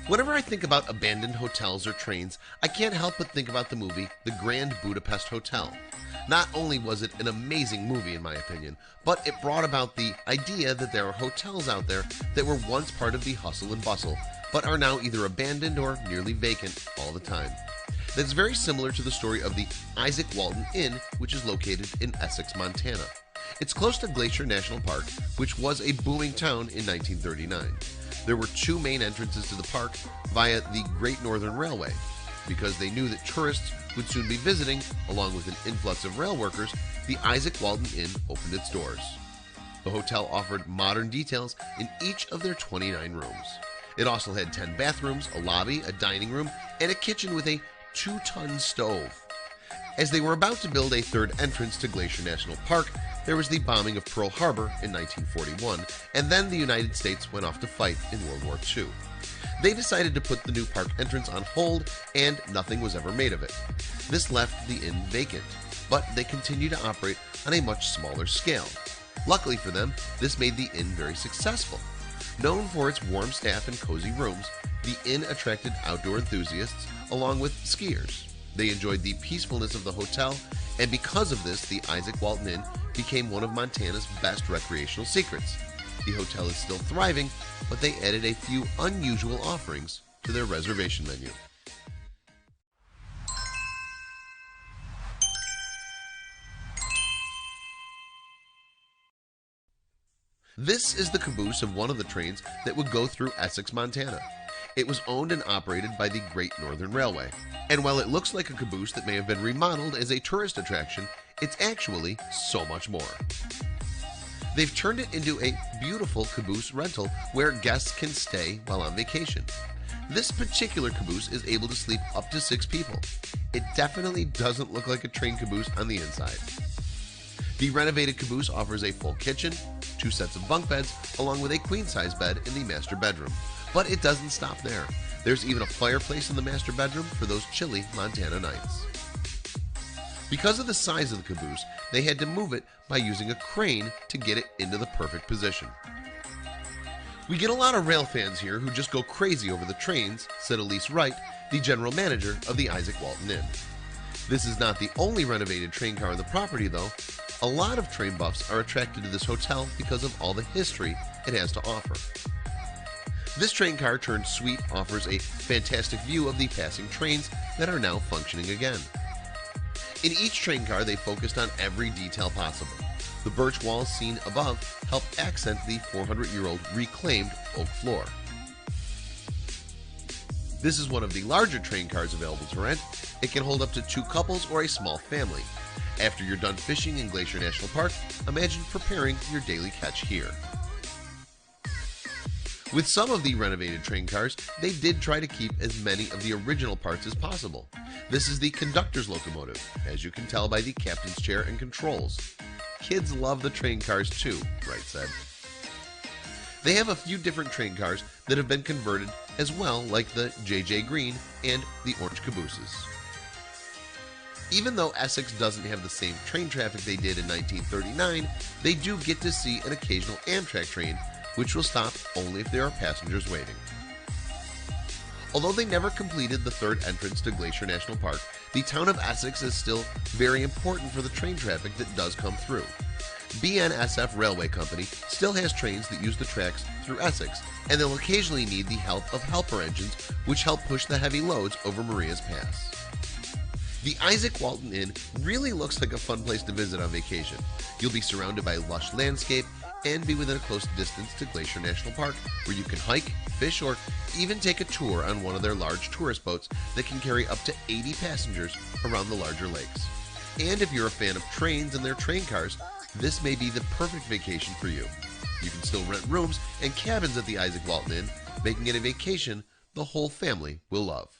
Whenever I think about abandoned hotels or trains, I can't help but think about the movie The Grand Budapest Hotel. Not only was it an amazing movie in my opinion, but it brought about the idea that there are hotels out there that were once part of the hustle and bustle, but are now either abandoned or nearly vacant all the time. That's very similar to the story of the Isaac Walton Inn, which is located in Essex, Montana. It's close to Glacier National Park, which was a booming town in 1939. There were two main entrances to the park via the Great Northern Railway. Because they knew that tourists would soon be visiting, along with an influx of rail workers, the Isaac Walton Inn opened its doors. The hotel offered modern details in each of their 29 rooms. It also had 10 bathrooms, a lobby, a dining room, and a kitchen with a 2-ton stove. As they were about to build a third entrance to Glacier National Park, there was the bombing of Pearl Harbor in 1941, and then the United States went off to fight in World War II. They decided to put the new park entrance on hold, and nothing was ever made of it. This left the inn vacant, but they continued to operate on a much smaller scale. Luckily for them, this made the inn very successful. Known for its warm staff and cozy rooms, the inn attracted outdoor enthusiasts along with skiers. They enjoyed the peacefulness of the hotel, and because of this, the Isaac Walton Inn became one of Montana's best recreational secrets. The hotel is still thriving, but they added a few unusual offerings to their reservation menu. This is the caboose of one of the trains that would go through Essex, Montana. It was owned and operated by the Great Northern Railway. And while it looks like a caboose that may have been remodeled as a tourist attraction, it's actually so much more. They've turned it into a beautiful caboose rental where guests can stay while on vacation. This particular caboose is able to sleep up to 6 people. It definitely doesn't look like a train caboose on the inside. The renovated caboose offers a full kitchen, 2 sets of bunk beds, along with a queen-size bed in the master bedroom. But it doesn't stop there. There's even a fireplace in the master bedroom for those chilly Montana nights. Because of the size of the caboose, they had to move it by using a crane to get it into the perfect position. We get a lot of rail fans here who just go crazy over the trains, said Elise Wright, the general manager of the Isaac Walton Inn. This is not the only renovated train car on the property though. A lot of train buffs are attracted to this hotel because of all the history it has to offer. This train car turned suite offers a fantastic view of the passing trains that are now functioning again. In each train car, they focused on every detail possible. The birch walls seen above help accent the 400-year-old reclaimed oak floor. This is one of the larger train cars available to rent. It can hold up to 2 couples or a small family. After you're done fishing in Glacier National Park, imagine preparing your daily catch here. With some of the renovated train cars, they did try to keep as many of the original parts as possible. This is the conductor's locomotive, as you can tell by the captain's chair and controls. Kids love the train cars too, Wright said. They have a few different train cars that have been converted as well, like the J.J. Green and the Orange Cabooses. Even though Essex doesn't have the same train traffic they did in 1939, they do get to see an occasional Amtrak train, which will stop only if there are passengers waiting. Although they never completed the third entrance to Glacier National Park, the town of Essex is still very important for the train traffic that does come through. BNSF Railway Company still has trains that use the tracks through Essex, and they'll occasionally need the help of helper engines, which help push the heavy loads over Maria's Pass. The Isaac Walton Inn really looks like a fun place to visit on vacation. You'll be surrounded by lush landscape and be within a close distance to Glacier National Park, where you can hike, fish, or even take a tour on one of their large tourist boats that can carry up to 80 passengers around the larger lakes. And if you're a fan of trains and their train cars, this may be the perfect vacation for you. You can still rent rooms and cabins at the Isaac Walton Inn, making it a vacation the whole family will love.